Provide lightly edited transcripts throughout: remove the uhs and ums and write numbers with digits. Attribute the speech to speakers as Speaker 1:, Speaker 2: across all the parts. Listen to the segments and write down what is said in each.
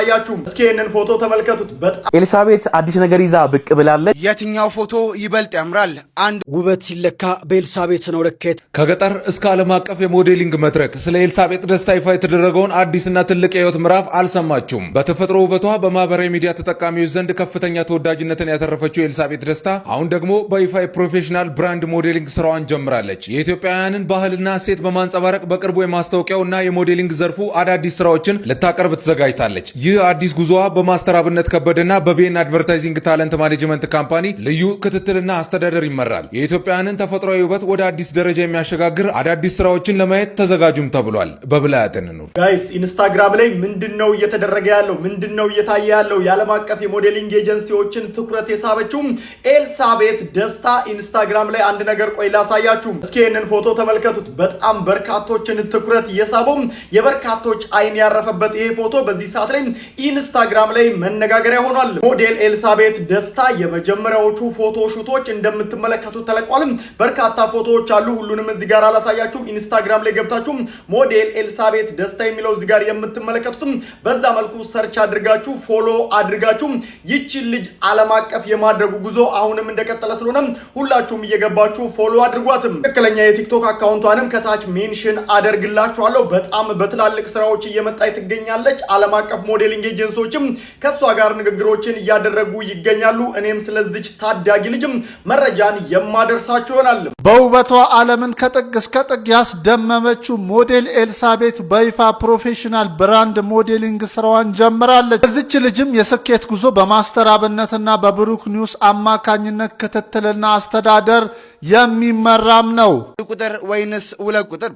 Speaker 1: ያያችሁም እስኪ ይሄንን ፎቶ ተመልከቱት። በጣም
Speaker 2: ኤልሳቤት አዲስ ነገር ይዛ ብቅ ብላለች።
Speaker 3: የትኛው ፎቶ ይበልጥ ያምራል? አንድ ውበት ሲለካ በኤልሳቤት ነው ልኬት።
Speaker 4: ከገጠር እስከ ዓለም አቀፍ የሞዴሊንግ መድረክ ስለ ኤልሳቤት ደስታ ይፋ የተደረገውን አዲስና ትልቅ የህይወት ምዕራፍ አልሰማችሁም? በተፈጥሮ ውበቷ በማህበራዊ ሚዲያ ተጠቃሚዎች ዘንድ ከፍተኛ ተወዳጅነትን ያተረፈችው ኤልሳቤት ደስታ አሁን ደግሞ በይፋ የፕሮፌሽናል ብራንድ ሞዴሊንግ ስራዋን ጀምራለች። የኢትዮጵያውያንን ባህልና እሴት በማንጸባረቅ በቅርቡ የማስታወቂያውና የሞዴሊንግ ዘርፉ አዳዲስ ስራዎችን ልታቀርብ ተዘጋጅታለች። ይህ አዲስ ጉዞዋ በማስተር አብነት ከበደና በቤን አድቨርታይዚንግ ታለንት ማኔጅመንት ካምፓኒ ልዩ ክትትልና አስተዳደር ይመራል። የኢትዮጵያውያንን ተፈጥሯዊ ውበት ወደ አዲስ ደረጃ የሚያሸጋግር አዳዲስ ስራዎችን ለማየት ተዘጋጁም ተብሏል። በብላያትን ኑር
Speaker 1: ጋይስ ኢንስታግራም ላይ ምንድነው እየተደረገ ያለው? ምንድነው እየታየ ያለው? የዓለም አቀፍ የሞዴሊንግ ኤጀንሲዎችን ትኩረት የሳበችው ኤልሳቤት ደስታ ኢንስታግራም ላይ አንድ ነገር ቆይ ላሳያችሁ። እስኪ ይሄንን ፎቶ ተመልከቱት። በጣም በርካቶችን ትኩረት የሳበው የበርካቶች አይን ያረፈበት ይሄ ፎቶ በዚህ ሰዓት ላይ ኢንስታግራም ላይ መነጋገሪያ ሆኗል። ሞዴል ኤልሳቤት ደስታ የመጀመሪያዎቹ ፎቶ ሹቶች እንደምትመለከቱት ተለቋል። በርካታ ፎቶዎች አሉ። ሁሉንም እዚህ ጋር አላሳያችሁም። ኢንስታግራም ላይ ገብታችሁ ሞዴል ኤልሳቤት ደስታ የሚለው እዚህ ጋር የምትመለከቱትም በዛ መልኩ ሰርች አድርጋችሁ ፎሎ አድርጋችሁ ይቺን ልጅ ዓለም አቀፍ የማድረጉ ጉዞ አሁንም እንደቀጠለ ስለሆነ ሁላችሁም እየገባችሁ ፎሎ አድርጓትም። ትክክለኛ የቲክቶክ አካውንቷንም ከታች ሜንሽን አደርግላችኋለሁ። በጣም በትላልቅ ስራዎች እየመጣች ትገኛለች። ዓለም አቀፍ ሞዴሊንግ ኤጀንሲዎችም ከሷ ጋር ንግግሮችን እያደረጉ ይገኛሉ። እኔም ስለዚች ታዳጊ ልጅም መረጃን የማደርሳችሁ ይሆናል።
Speaker 5: በውበቷ ዓለምን ከጥግ እስከ ጥግ ያስደመመችው ሞዴል ኤልሳቤት በይፋ ፕሮፌሽናል ብራንድ ሞዴሊንግ ስራዋን ጀምራለች። እዚች ልጅም የስኬት ጉዞ በማስተር አብነትና በብሩክ ኒውስ አማካኝነት ክትትልና አስተዳደር የሚመራም ነው።
Speaker 3: ቁጥር ወይንስ ሁለት ቁጥር?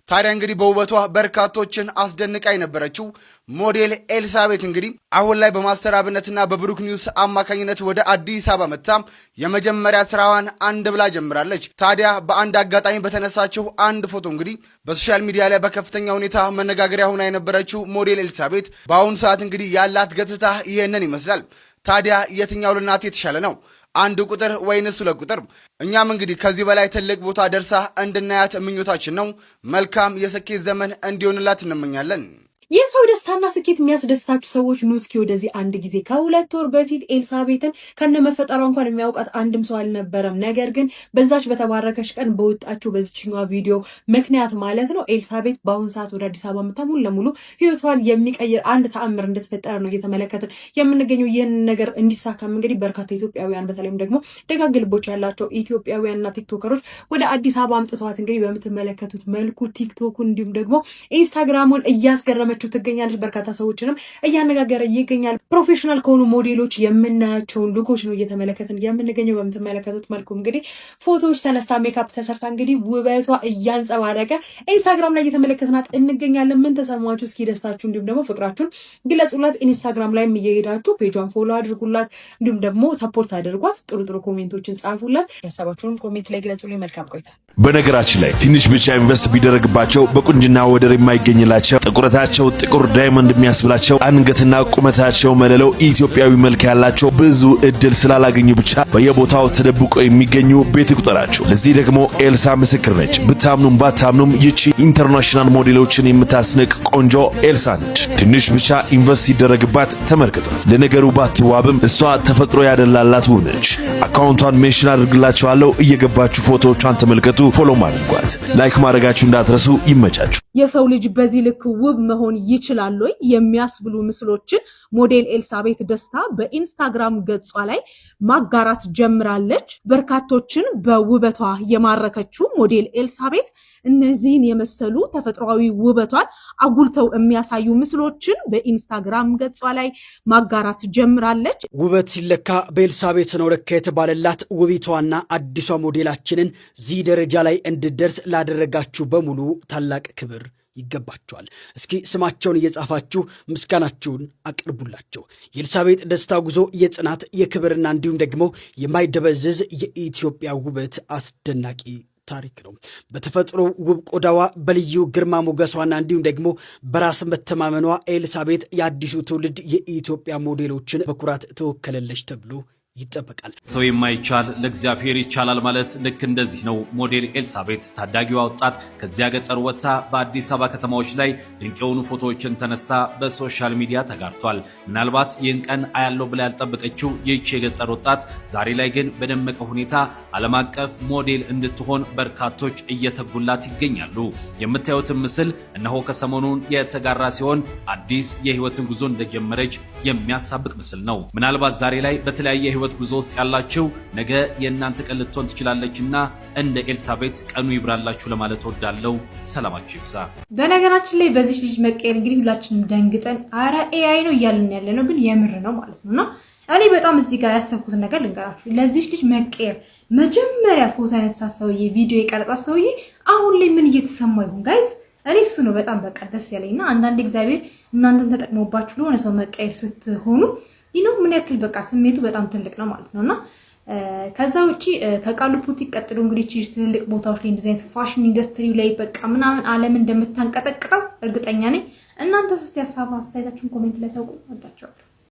Speaker 3: ታዲያ እንግዲህ በውበቷ በርካቶችን አስደንቃ የነበረችው ሞዴል ኤልሳቤት እንግዲህ አሁን ላይ በማስተር አብነትና በብሩክ ኒውስ አማካኝነት ወደ አዲስ አበባ መጥታ የመጀመሪያ ስራዋን አንድ ብላ ጀምራለች። ታዲያ በአንድ አጋጣሚ በተነሳችው አንድ ፎቶ እንግዲህ በሶሻል ሚዲያ ላይ በከፍተኛ ሁኔታ መነጋገሪያ ሆና የነበረችው ሞዴል ኤልሳቤት በአሁኑ ሰዓት እንግዲህ ያላት ገጽታ ይሄንን ይመስላል። ታዲያ የትኛው ልናት የተሻለ ነው? አንድ ቁጥር ወይንስ ሁለት ቁጥር? እኛም እንግዲህ ከዚህ በላይ ትልቅ ቦታ ደርሳ እንድናያት ምኞታችን ነው። መልካም የስኬት ዘመን እንዲሆንላት እንመኛለን።
Speaker 6: የሰው ደስታና ስኬት የሚያስደስታችሁ ሰዎች ኑ እስኪ ወደዚህ አንድ ጊዜ። ከ2 ወር በፊት ኤልሳቤትን ከነመፈጠሯ እንኳን የሚያውቃት አንድም ሰው አልነበረም። ነገር ግን በዛች በተባረከች ቀን በወጣችሁ በዚችኛዋ ቪዲዮ ምክንያት ማለት ነው ኤልሳቤት በአሁን ሰዓት ወደ አዲስ አበባ መታ ሙሉ ለሙሉ ህይወቷን የሚቀይር አንድ ተአምር እንደተፈጠረ ነው እየተመለከትን የምንገኘው። ይህን ነገር እንዲሳካም እንግዲህ በርካታ ኢትዮጵያውያን በተለይም ደግሞ ደጋግ ልቦች ያላቸው ኢትዮጵያውያንና ቲክቶከሮች ወደ አዲስ አበባ አምጥተዋት እንግዲህ በምትመለከቱት መልኩ ቲክቶኩን እንዲሁም ደግሞ ኢንስታግራሙን እያስገረመች ትገኛለች። በርካታ ሰዎችንም እያነጋገረ ይገኛል። ፕሮፌሽናል ከሆኑ ሞዴሎች የምናያቸውን ሉኮች ነው እየተመለከትን የምንገኘው። በምትመለከቱት መልኩ እንግዲህ ፎቶዎች ተነስታ ሜካፕ ተሰርታ እንግዲህ ውበቷ እያንጸባረቀ ኢንስታግራም ላይ እየተመለከትናት እንገኛለን። ምን ተሰማችሁ? እስኪ ደስታችሁ እንዲሁም ደግሞ ፍቅራችሁን ግለጹላት። ኢንስታግራም ላይም እየሄዳችሁ ፔጇን ፎሎ አድርጉላት፣ እንዲሁም ደግሞ ሰፖርት አድርጓት። ጥሩ ጥሩ ኮሜንቶችን ጻፉላት። ያሰባችሁን ኮሜንት ላይ ግለጹልኝ። መልካም ቆይታ።
Speaker 7: በነገራችን ላይ ትንሽ ብቻ ኢንቨስት ቢደረግባቸው በቁንጅና ወደር የማይገኝላቸው ጥቁረታቸው ጥቁር ዳይመንድ የሚያስብላቸው አንገትና ቁመታቸው መለለው ኢትዮጵያዊ መልክ ያላቸው ብዙ እድል ስላላገኙ ብቻ በየቦታው ተደብቆ የሚገኙ ቤት ቁጠራቸው። ለዚህ ደግሞ ኤልሳ ምስክር ነች። ብታምኑም ባታምኑም ይቺ ኢንተርናሽናል ሞዴሎችን የምታስንቅ ቆንጆ ኤልሳ ነች። ትንሽ ብቻ ኢንቨስት ሲደረግባት ተመልከቷት። ለነገሩ ባትዋብም እሷ ተፈጥሮ ያደላላት ውብ ነች። አካውንቷን ሜንሽን አድርግላችኋለሁ። እየገባችሁ ፎቶዎቿን ተመልከቱ። ፎሎ አድርጓት። ላይክ ማድረጋችሁ እንዳትረሱ። ይመቻችሁ።
Speaker 6: የሰው ልጅ በዚህ ልክ ውብ መሆን ይችላል ወይ የሚያስብሉ ምስሎችን ሞዴል ኤልሳቤት ደስታ በኢንስታግራም ገጿ ላይ ማጋራት ጀምራለች። በርካቶችን በውበቷ የማረከችው ሞዴል ኤልሳቤት እነዚህን የመሰሉ ተፈጥሯዊ ውበቷን አጉልተው የሚያሳዩ ምስሎችን በኢንስታግራም ገጿ ላይ ማጋራት ጀምራለች።
Speaker 3: ውበት ሲለካ በኤልሳቤት ነው ለካ የተባለላት ውቢቷና አዲሷ ሞዴላችንን እዚህ ደረጃ ላይ እንድደርስ ላደረጋችሁ በሙሉ ታላቅ ክብር ይገባቸዋል። እስኪ ስማቸውን እየጻፋችሁ ምስጋናችሁን አቅርቡላቸው። የኤልሳቤጥ ደስታ ጉዞ የጽናት የክብርና እንዲሁም ደግሞ የማይደበዝዝ የኢትዮጵያ ውበት አስደናቂ ታሪክ ነው። በተፈጥሮ ውብ ቆዳዋ በልዩ ግርማ ሞገሷና እንዲሁም ደግሞ በራስ መተማመኗ ኤልሳቤጥ የአዲሱ ትውልድ የኢትዮጵያ ሞዴሎችን በኩራት ተወከለለች ተብሎ
Speaker 8: ይጠበቃል።
Speaker 9: ሰው የማይቻል ለእግዚአብሔር ይቻላል ማለት ልክ እንደዚህ ነው። ሞዴል ኤልሳቤት ታዳጊዋ ወጣት ከዚያ ገጠር ወጥታ በአዲስ አበባ ከተማዎች ላይ ድንቅ የሆኑ ፎቶዎችን ተነስታ በሶሻል ሚዲያ ተጋርቷል። ምናልባት ይህን ቀን አያለው ብላ ያልጠበቀችው ይህች የገጠር ወጣት ዛሬ ላይ ግን በደመቀ ሁኔታ ዓለም አቀፍ ሞዴል እንድትሆን በርካቶች እየተጉላት ይገኛሉ። የምታዩትን ምስል እነሆ ከሰሞኑን የተጋራ ሲሆን አዲስ የህይወትን ጉዞ እንደጀመረች የሚያሳብቅ ምስል ነው። ምናልባት ዛሬ ላይ በተለያየ ህይወት ጉዞ ውስጥ ያላችሁ ነገ የእናንተ ቀን ልትሆን ትችላለችና እንደ ኤልሳቤት ቀኑ ይብራላችሁ ለማለት ወዳለው ሰላማችሁ ይብዛ።
Speaker 10: በነገራችን ላይ በዚህ ልጅ መቀየር እንግዲህ ሁላችንም ደንግጠን አረ ኤአይ ነው እያልን ያለነው ግን የምር ነው ማለት ነውና እኔ በጣም እዚህ ጋር ያሰብኩት ነገር ልንገራችሁ። ለዚህ ልጅ መቀየር መጀመሪያ ፎቶ ያነሳ ሰውዬ ቪዲዮ የቀረጻ ሰውዬ አሁን ላይ ምን እየተሰማው ይሆን ጋይስ? እኔ እሱ ነው በጣም በቃ ደስ ያለኝና አንዳንድ እግዚአብሔር እናንተን ተጠቅሞባችሁ ለሆነ ሰው መቀየር ስትሆኑ ይነው ምን ያክል በቃ ስሜቱ በጣም ትልቅ ነው ማለት ነውና ከዛ ውጪ ከቃሉ ፑቲ ቀጥሎ እንግዲህ ትልልቅ ቦታዎች ላይ እንደዚህ አይነት ፋሽን ኢንዱስትሪው ላይ በቃ ምናምን ዓለም እንደምታንቀጠቅጠው እርግጠኛ ነኝ። እናንተስ እስቲ ሐሳብ አስተያየታችሁን ኮሜንት ላይ ሰውቁ። ወዳችኋለሁ።